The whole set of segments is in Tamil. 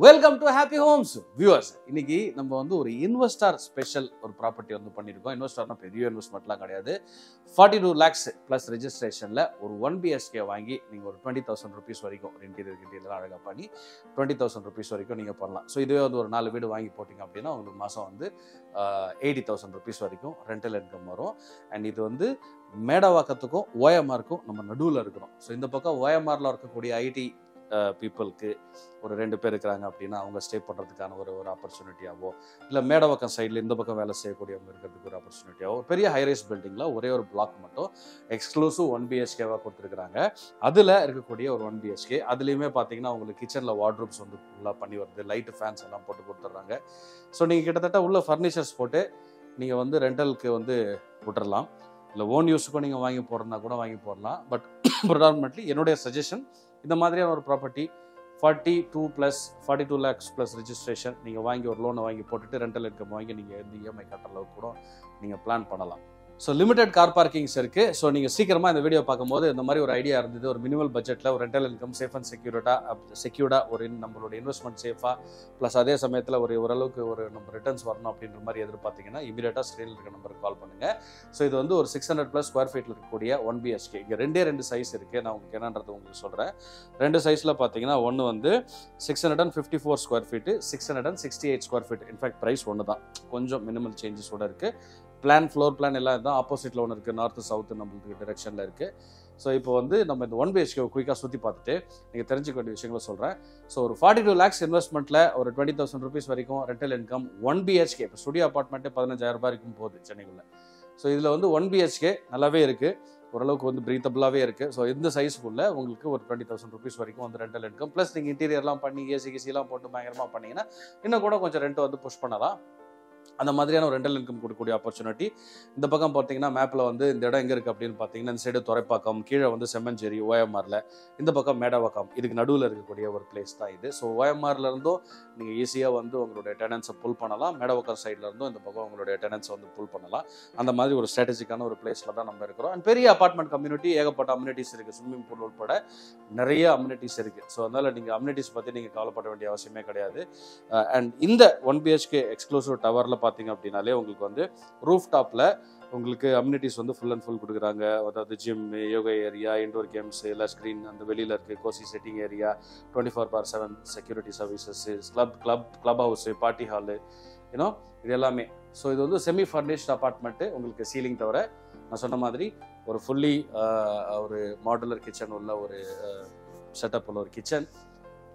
Welcome to happy homes viewers. இன்னைக்கு நம்ம வந்து ஒரு இன்வெஸ்டர் ஸ்பெஷல் ஒரு ப்ராப்பர்ட்டி வந்து பண்ணியிருக்கோம். இன்வெஸ்டர்னா பெரிய இன்வெஸ்ட்மெண்ட்லாம் கிடையாது. 42 lakhs ப்ளஸ் ரெஜிஸ்ட்ரேஷனில் ஒரு 1 BHK வாங்கி நீங்கள் ஒரு 20,000 rupees வரைக்கும் ஒரு இன்டீரியர் அழகாக பண்ணி 20,000 rupees வரைக்கும் நீங்கள் பண்ணலாம். ஸோ இதுவே வந்து ஒரு 4 வீடு வாங்கி போட்டிங்க அப்படின்னா உங்களுக்கு மாதம் வந்து 80,000 rupees வரைக்கும் ரெண்டல் இன்கம் வரும். அண்ட் இது வந்து மேடவாக்கத்துக்கும் ஓஎம்ஆருக்கும் நம்ம நடுவில் இருக்கிறோம். ஸோ இந்த பக்கம் ஓஎம்ஆரில் இருக்கக்கூடிய ஐடி பீப்புளுக்கு ஒரு 2 பேர் இருக்கிறாங்க அப்படின்னா அவங்க ஸ்டே பண்ணுறதுக்கான ஒரு ஆப்பர்ச்சுனிட்டியாவோ, இல்லை மேடவாக்கம் சைடில் இந்த பக்கம் வேலை செய்யக்கூடியவங்க இருக்கிறதுக்கு ஒரு ஆப்பர்ச்சுனிட்டியாவோ, ஒரு பெரிய ஹைரைஸ் பில்டிங்கில் ஒரே ஒரு பிளாக் மட்டும் எக்ஸ்க்ளூசிவ் 1 BHKவாக கொடுத்துருக்குறாங்க. அதில் இருக்கக்கூடிய ஒரு 1 BHK அதுலேயுமே பார்த்தீங்கன்னா உங்களுக்கு கிச்சனில் வார்ட்ரூப்ஸ் வந்து ஃபுல்லாக பண்ணி வருது, லைட்டு ஃபேன்ஸ் எல்லாம் போட்டு கொடுத்துட்றாங்க. ஸோ நீங்கள் கிட்டத்தட்ட உள்ள ஃபர்னிச்சர்ஸ் போட்டு நீங்கள் வந்து ரெண்டலுக்கு வந்து விட்டுறலாம். இல்லை ஓன் யூஸுக்கும் நீங்கள் வாங்கி போடுறதுனா கூட வாங்கி போடலாம். பட் ப்ரிடாமினெட்லி என்னுடைய சஜஷன் இந்த மாதிரியான ஒரு ப்ராப்பர்ட்டி 42 lakhs ப்ளஸ் ரெஜிஸ்ட்ரேஷன் நீங்கள் வாங்கி ஒரு லோனை வாங்கி போட்டுட்டு ரெண்டல் இன்கம் வாங்கி நீங்கள் இந்த இஎம்ஐ கட்டுற அளவுக்கு கூட நீங்கள் பிளான் பண்ணலாம். ஸோ லிமிடெட் கார் பார்க்கிங்ஸ் இருக்குது. ஸோ நீங்கள் சீக்கிரமாக இந்த வீடியோ பார்க்கும்போது இந்த மாதிரி ஒரு ஐடியா இருந்தது, ஒரு மினிமல் பட்ஜெட்டில் ஒரு ரெண்டல் இன்கம் சேஃப் அண்ட் செக்யூர்டாக ஒரு நம்மளோட இன்வெஸ்ட்மெண்ட் சேஃபாக ப்ளஸ் அதே சமயத்தில் ஓரளவுக்கு ஒரு நம்ம ரிட்டர்ன்ஸ் வரணும் அப்படின்ற மாதிரி எதிர்பார்த்தீங்கன்னா இமீடியட்டாக ஸ்க்ரீனில் இருக்க நம்பருக்கு கால் பண்ணுங்கள். ஸோ இது வந்து ஒரு 600+ ஸ்கொயர் ஃபீட்டில் இருக்கக்கூடிய 1 BHK. இங்கே ரெண்டு சைஸ் இருக்குது. நான் உங்களுக்கு என்னன்றது உங்களுக்கு சொல்கிறேன். 2 சைஸில் பார்த்தீங்கன்னா ஒன்று வந்து 654 square feet, 668 square feet. In fact price ஒன்று தான், கொஞ்சம் மினிமல் சேஞ்சஸோட இருக்குது. ஃப்ளோர் பிளான் எல்லாம் தான் ஆப்போசிட்டில் ஒன்று இருக்குது, நார்த்து சவுத்து நம்மளுக்கு டிரெக்ஷனில் இருக்குது. ஸோ இப்போ வந்து நம்ம இந்த 1 BHK குயிக்காக சுற்றி பார்த்துட்டு நீங்கள் தெரிஞ்சுக்க வேண்டிய விஷயங்களை சொல்கிறேன். ஸோ ஒரு 42 lakhs இன்வெஸ்ட்மெண்ட்டில் ஒரு 20,000 rupees வரைக்கும் ரெண்டல் இன்கம் 1 BHK. இப்போ ஸ்டுடியோ அப்பார்ட்மெண்ட்டே 15,000 வரைக்கும் போகுது சென்னைக்குள்ளே. ஸோ இதில் வந்து 1 BHK நல்லாவே இருக்குது, ஓரளவுக்கு வந்து ப்ரீத்தபிளாகவே இருக்குது. ஸோ இந்த சைஸுக்குள்ளே உங்களுக்கு ஒரு 20,000 rupees வரைக்கும் வந்து ரெண்டல் இன்கம் ப்ளஸ் நீங்கள் இன்டீரியர்லாம் பண்ணி ஏசிலாம் போட்டு பயங்கரமாக பண்ணிங்கன்னா இன்னும் கூட கொஞ்சம் ரெண்ட் வந்து புஷ் பண்ணலாம். அந்த மாதிரியான ஒரு ரெண்டல் இன்கம் கொடுக்கக்கூடிய ஆப்பர்ச்சுனிட்டி. இந்த பக்கம் பார்த்தீங்கன்னா மேப்பில் வந்து இந்த இடம் எங்கே இருக்குது அப்படின்னு பார்த்தீங்கன்னா இந்த சைடு துறைப்பாக்கம், கீழே வந்து செம்மஞ்சேரி ஓஎம்ஆரில், இந்த பக்கம் மேடவாக்கம், இதுக்கு நடுவில் இருக்கக்கூடிய ஒரு பிளேஸ் தான் இது. ஸோ ஓஎம்ஆர்லேருந்தும் நீங்கள் ஈஸியாக வந்து உங்களுடைய டெனன்ஸை புல் பண்ணலாம், மேடவாக்கம் சைட்லேருந்தும் இந்த பக்கம் உங்களுடைய டெனன்ஸை வந்து புல் பண்ணலாம். அந்த மாதிரி ஒரு ஸ்ட்ராட்டஜிக்கான ஒரு பிளேஸில் தான் நம்ம இருக்கிறோம். அண்ட் பெரிய அப்பார்ட்மெண்ட் கம்யூனிட்டி, ஏகப்பட்ட அம்யூனிட்டிஸ் இருக்குது, ஸ்விம்மிங் பூல் உட்பட நிறைய அம்யூனிட்டிஸ் இருக்குது. ஸோ அதனால் நீங்கள் அம்யூனிட்டிஸ் பற்றி நீங்கள் கவலைப்பட வேண்டிய அவசியமே கிடையாது. அண்ட் இந்த 1 BHK எக்ஸ்க்ளூசிவ் டவரில் பார்த்தீங்க அப்படின்னாலே உங்களுக்கு வந்து ரூஃப் டாப்பில் உங்களுக்கு அம்யூனிட்டிஸ் வந்து ஃபுல் அண்ட் ஃபுல் கொடுக்குறாங்க. அதாவது gym, yoga area, indoor games, எல்லா ஸ்க்ரீன் அந்த வெளியில் இருக்குது, cosy setting area, 24/7 security services, club house, party hall, you know இது எல்லாமே. ஸோ இது வந்து செமி ஃபர்னிஷ்ட் அப்பார்ட்மெண்ட்டு. உங்களுக்கு சீலிங் தவிர நான் சொன்ன மாதிரி ஒரு ஃபுல்லி ஒரு மாடுலர் கிச்சன் உள்ள ஒரு செட்டப் உள்ள ஒரு kitchen,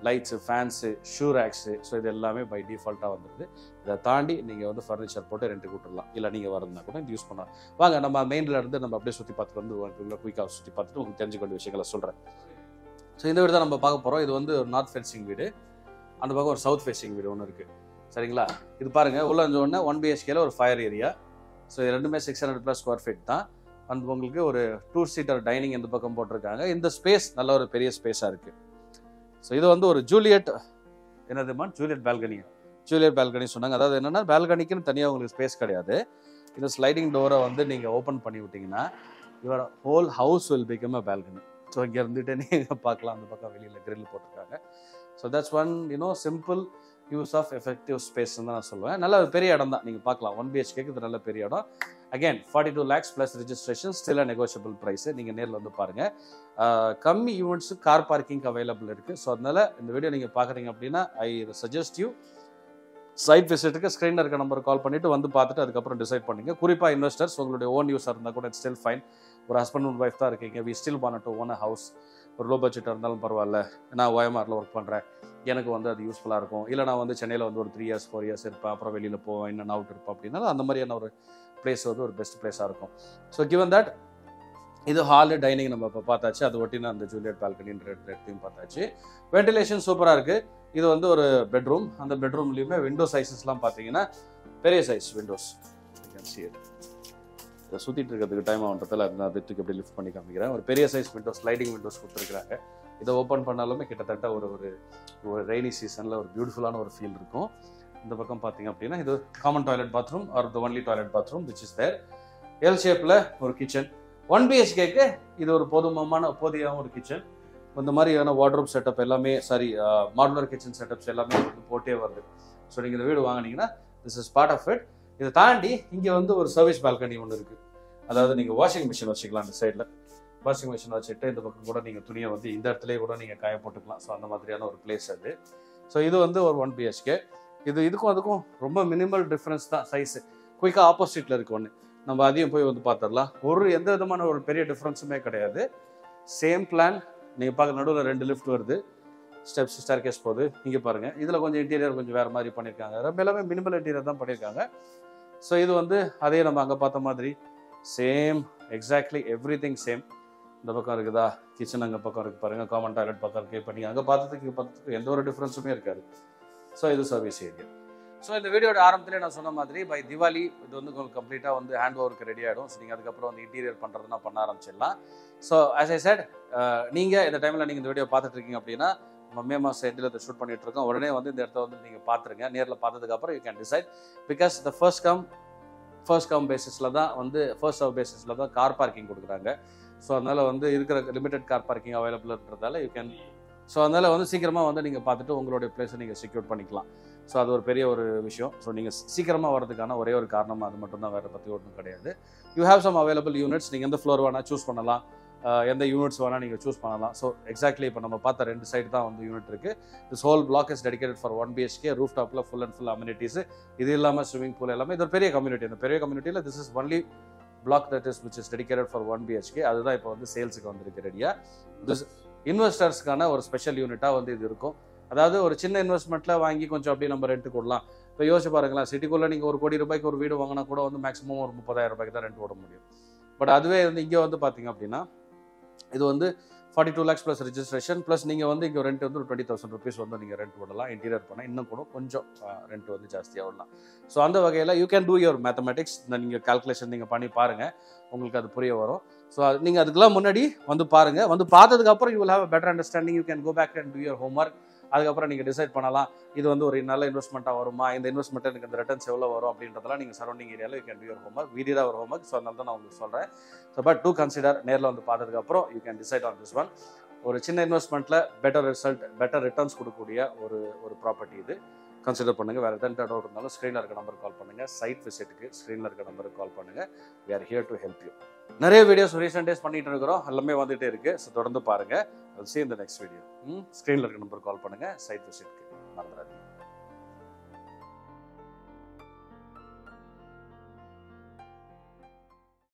lights, fans, shoe racks. So இது எல்லாமே பை டிஃபால்ட்டாக வந்துடுது. இதை தாண்டி நீங்கள் வந்து ஃபர்னிச்சர் போட்டு ரெண்ட்டுக்கு விட்டுடலாம். இல்லை நீங்கள் வரதுனா கூட இது யூஸ் பண்ணலாம். வாங்க நம்ம மெயினில் இருந்து நம்ம அப்படியே சுற்றி பார்த்துட்டு வந்து உள்ள குயிக்காக சுற்றி பார்த்துட்டு உங்களுக்கு தெரிஞ்சுக்க வேண்டிய விஷயங்களை சொல்கிறேன். ஸோ இந்த வீடு தான் நம்ம பார்க்க போகிறோம். இது வந்து ஒரு நார்த் ஃபேஸிங் வீடு, அந்த பக்கம் ஒரு சவுத் ஃபேஸிங் வீடு ஒன்று இருக்குது. சரிங்களா? இது பாருங்கள், உள்ள ஒன்று 1 BHKல ஒரு ஃபயர் ஏரியா. ஸோ இது ரெண்டுமே 600+ ஸ்கொயர் ஃபீட் தான். அந்த உங்களுக்கு ஒரு 2 seater டைனிங் இந்த பக்கம் போட்டிருக்காங்க. இந்த ஸ்பேஸ் நல்ல ஒரு பெரிய ஸ்பேஸாக இருக்குது. ஸோ இது வந்து ஒரு ஜூலியட் பால்கனி சொன்னாங்க. அதாவது என்னென்னா பால்கனிக்குன்னு தனியாக உங்களுக்கு ஸ்பேஸ் கிடையாது. இந்த ஸ்லைடிங் டோரை வந்து நீங்கள் ஓப்பன் பண்ணி விட்டிங்கன்னா your whole house will become a balcony. So இங்கே இருந்துகிட்டே நீங்கள் பார்க்கலாம். அந்த பக்கம் வெளியில் கிரில் போட்டிருக்காங்க. So that's one simple use of effective ஸ்பேஸ்ன்னு தான் நான் சொல்லுவேன். நல்ல ஒரு பெரிய இடம் தான், நீங்கள் பார்க்கலாம். 1 BHKக்கு இது நல்ல பெரிய இடம். Again 42 lakhs plus registration, still negotiable price. நீங்கள் நேரில் வந்து பாருங்கள். கம்மி யூனிட்ஸு கார் பார்க்கிங் அவைலபிள் இருக்குது. ஸோ அதனால் இந்த வீடியோ நீங்கள் பார்க்குறீங்க அப்படின்னா ஐ சஜஸ்ட் யூ சைட் விசிட்டுக்கு ஸ்க்ரீனில் இருக்க நம்பருக்கு கால் பண்ணிவிட்டு வந்து பார்த்துட்டு அதுக்கப்புறம் டிசைட் பண்ணிங்க. குறிப்பாக இன்வெஸ்டர்ஸ் உங்களுடைய ஓன் யூஸாக இருந்தால் கூட இட்ஸ் ஸ்டில் ஃபைன். ஒரு ஹஸ்பண்ட் அண்ட் ஒய்ஃப் தான் இருக்கீங்க, we still want to own a house. ஒரு லோ பட்ஜெட்டாக இருந்தாலும் பரவாயில்ல, நான் ஓஎம்ஆரில் ஒர்க் பண்ணுறேன், எனக்கு வந்து அது யூஸ்ஃபுல்லாக இருக்கும். இல்லை நான் வந்து சென்னையில் வந்து ஒரு 3 years 4 years இருப்பேன், அப்புறம் வெளியில் போவேன், இன்னும் அவுட் இருப்பேன் அப்படின்னா அந்த மாதிரியான ஒரு பிளேஸ் வந்து ஒரு பெஸ்ட் பிளேஸாக இருக்கும். ஸோ கிவன் தட் இது ஹாலு, டைனிங் நம்ம இப்போ பார்த்தாச்சு. அது ஒட்டினா அந்த ஜூலியட் பால்கனின்ற இடத்தையும் பார்த்தாச்சு. வென்டிலேஷன் சூப்பராக இருக்குது. இது வந்து ஒரு பெட்ரூம். அந்த பெட்ரூம்லேயுமே விண்டோ சைஸஸ்லாம் பார்த்தீங்கன்னா பெரிய சைஸ் விண்டோஸ். இதை சுற்றிட்டு இருக்கிறதுக்கு டைம் ஆகுன்றதில் நான் வித்துக்கு எப்படி லிஃப்ட் பண்ணி காமிக்கிறேன். ஒரு பெரிய சைஸ் விண்டோஸ், ஸ்லைடிங் விண்டோஸ் கொடுத்துருக்குறாங்க. இதை ஓப்பன் பண்ணாலுமே கிட்டத்தட்ட ஒரு ரெய்னி சீசனில் ஒரு பியூட்டிஃபுல்லான ஒரு ஃபீல் இருக்கும். இந்த பக்கம் பார்த்தீங்க அப்படின்னா இது common toilet bathroom are the only toilet bathroom which is there. L ஷேப்பில் ஒரு கிச்சன். 1 BHKக்கு இது ஒரு போதியான ஒரு கிச்சன். இந்த மாதிரியான வார்ட்ரோப் செட்டப் எல்லாமே சாரி மாடுலர் கிச்சன் செட்டப்ஸ் எல்லாமே வந்து போட்டே வருது. ஸோ நீங்கள் இந்த வீடு வாங்கினீங்கன்னா this is part of it. இதை தாண்டி இங்கே வந்து ஒரு சர்வீஸ் பால்கனி ஒன்று இருக்குது. அதாவது நீங்கள் வாஷிங் மிஷின் வச்சுக்கலாம். அந்த சைடில் வாஷிங் மிஷின் வச்சுட்டு இந்த பக்கம் கூட நீங்கள் துணியை வந்து இந்த இடத்துலேயே கூட நீங்கள் காய போட்டுக்கலாம். ஸோ அந்த மாதிரியான ஒரு பிளேஸ் அது. ஸோ இது வந்து ஒரு 1 BHK. இதுக்கும் அதுக்கும் ரொம்ப மினிமல் டிஃப்ரென்ஸ் தான் சைஸு. குயிக்காக ஆப்போசிட்டில் இருக்கு ஒன்று. நம்ம அதையும் போய் வந்து பார்த்துடலாம். எந்த விதமான ஒரு பெரிய டிஃப்ரென்ஸுமே கிடையாது. Same plan. நீங்கள் பார்க்க நடுவில் 2 லிஃப்ட் வருது, ஸ்டெப்ஸ் ஸ்டேர்கேஸ் போகுது. இங்கே பாருங்கள், இதில் கொஞ்சம் இன்டீரியர் கொஞ்சம் வேறு மாதிரி பண்ணியிருக்காங்க. ரொம்ப எல்லாமே மினிமல் இன்டீரியர் தான் பண்ணியிருக்காங்க. ஸோ இது வந்து அதே நம்ம அங்கே பார்த்த மாதிரி same exactly every thing same. இந்த பக்கம் இருக்குதா, கிச்சன் அங்கே பக்கம் இருக்குது பாருங்கள், காமன் டாய்லெட் பக்கம் இருக்குது. இப்போ நீங்கள் அங்கே பார்த்ததுக்கு எந்த ஒரு டிஃப்ரென்ஸுமே இருக்காது. ஸோ இது சர்வீஸ் ஏரியா. ஸோ இந்த வீடியோட ஆரம்பத்திலே நான் சொன்ன மாதிரி பை திவாலி இது வந்து உங்களுக்கு கம்ப்ளீட்டாக வந்து ஹேண்ட் ஓவருக்கு ரெடி ஆகிடும். ஸோ நீங்கள் அதுக்கப்புறம் வந்து இன்டீரியர் பண்ணுறதுனா பண்ண ஆரம்பிச்சிடலாம். ஸோ ஆஸ் ஐ செட், நீங்கள் இந்த டைமில் நீங்கள் இந்த வீடியோ பார்த்துட்டு இருக்கீங்க அப்படின்னா நம்ம மே மாதம் எண்டில் இதை ஷூட் பண்ணிட்டு இருக்கோம். உடனே வந்து இந்த இடத்த வந்து நீங்கள் பார்த்துருங்க. நேரில் பார்த்ததுக்கப்புறம் you can decide. Because the first come பேசிஸில் தான் வந்து ஃபர்ஸ்ட் சர்வ் பேசிஸில் தான் கார் பார்க்கிங் கொடுக்குறாங்க. ஸோ அதனால் வந்து இருக்கிற லிமிடெட் கார் பார்க்கிங் அவைலபிள்ன்றதால யூ கேன். ஸோ அதனால் வந்து சீக்கிரமாக வந்து நீங்கள் பார்த்துட்டு உங்களுடைய பிளேஸை நீங்கள் செக்யூர் பண்ணிக்கலாம். ஸோ அது ஒரு பெரிய ஒரு விஷயம். ஸோ நீங்கள் சீக்கிரமாக வரதுக்கான ஒரே ஒரு காரணம் அது மட்டும் தான், வேறு பற்றி ஒன்றும் கிடையாது. You have some available units. நீங்கள் எந்த ஃப்ளோர் வேணால் சூஸ் பண்ணலாம், எந்த யூனிட்ஸ் வேணால் நீங்கள் சூஸ் பண்ணலாம். ஸோ எக்ஸாக்ட்லி இப்போ நம்ம பார்த்த 2 சைடு தான் வந்து யூனிட் இருக்குது. This whole block is dedicated for 1 BHK. Roof டாப்பில் ஃபுல் அண்ட் ஃபுல் அம்யூனிட்டிஸ். இது இல்லாமல் ஸ்விமிங் பூல் எல்லாமே. இது ஒரு பெரிய கம்யூனிட்டி. அந்த பெரிய கம்யூனிட்டியில் this is only block which is dedicated for 1 BHK. அதுதான் இப்போ வந்து சேல்ஸுக்கு வந்துருக்கு ரெடியாக. திஸ் இன்வெஸ்டர்ஸ்க்கான ஒரு ஸ்பெஷல் யூனிட்டாக வந்து இது இருக்கும். அதாவது ஒரு சின்ன இன்வெஸ்ட்மெண்ட்டில் வாங்கி கொஞ்சம் அப்படியே நம்ம ரெண்ட் கொடுக்கலாம். இப்போ யோசிச்சு பாருங்களேன், சிட்டிக்குள்ளே நீங்கள் 1 கோடி ரூபாய்க்கு ஒரு வீடு வாங்கினா கூட வந்து மேக்ஸிமம் ஒரு 30,000 ரூபாய்க்கு தான் ரெண்ட் ஓட முடியும். பட் அதுவே வந்து இங்கே வந்து பார்த்தீங்க அப்படின்னா இது வந்து 42 lakhs ப்ளஸ் ரெஜிஸ்ட்ரேஷன் ப்ளஸ் நீங்கள் வந்து இங்கே ரெண்ட் வந்து ஒரு 20,000 rupees வந்து நீங்கள் ரெண்ட் விடலாம். இன்டீரியர் பண்ணால் இன்னும் கூட கொஞ்சம் ரெண்ட் வந்து ஜாஸ்தியாக விடலாம். ஸோ அந்த வகையில் you can do your mathematics. நீங்கள் கால்குலேஷன் நீங்கள் பண்ணி பாருங்கள், உங்களுக்கு அது புரிய வரும். ஸோ நீங்கள் அதுக்கெல்லாம் முன்னாடி வந்து பாருங்கள். வந்து பார்த்ததுக்கப்புறம் you will have a better understanding. You can go back and do your homework. அதுக்கப்புறம் நீங்கள் டிசைட் பண்ணலாம், இது வந்து ஒரு நல்ல இன்வெஸ்ட்மெண்ட்டாக வருமா, இந்த இன்வெஸ்ட்மெண்ட் எனக்கு இந்த ரிட்டர்ன்ஸ் எவ்வளோ வரும் அப்படின்றதெல்லாம் நீங்கள் சரௌண்டிங் ஏரியாவில் you can do your homework. Video தான் ஒரு ஹோம்ஒர்க். ஸோ அதனால தான் நான் உங்களுக்கு சொல்கிறேன். So but do consider. நேரில் வந்து பார்த்ததுக்கப்புறம் you can decide on this one. ஒரு சின்ன இன்வெஸ்ட்மெண்ட்டில் பெட்டர் ரிட்டர்ன்ஸ் கொடுக்கக்கூடிய ஒரு ப்ராப்பர்ட்டி இது. கன்சிடர் பண்ணுங்கள். வேறு எதாவது டவுட் இருந்தாலும் ஸ்க்ரீனில் இருக்க நம்பருக்கு கால் பண்ணுங்கள். சைட் விசிட்டுக்கு ஸ்க்ரீனில் இருக்க நம்பருக்கு கால் பண்ணுங்கள். we are here to help you. நிறைய வீடியோஸ் ரீசெண்ட் டேஸ் பண்ணிட்டு இருக்கிறோம், எல்லாமே வந்துகிட்டே இருக்குது. ஸோ தொடர்ந்து பாருங்கள். see you in the next video. ஸ்க்ரீனில் இருக்க நம்பருக்கு கால் பண்ணுங்கள். சைட் விசிட்டுக்கு மறந்துடாதீங்க.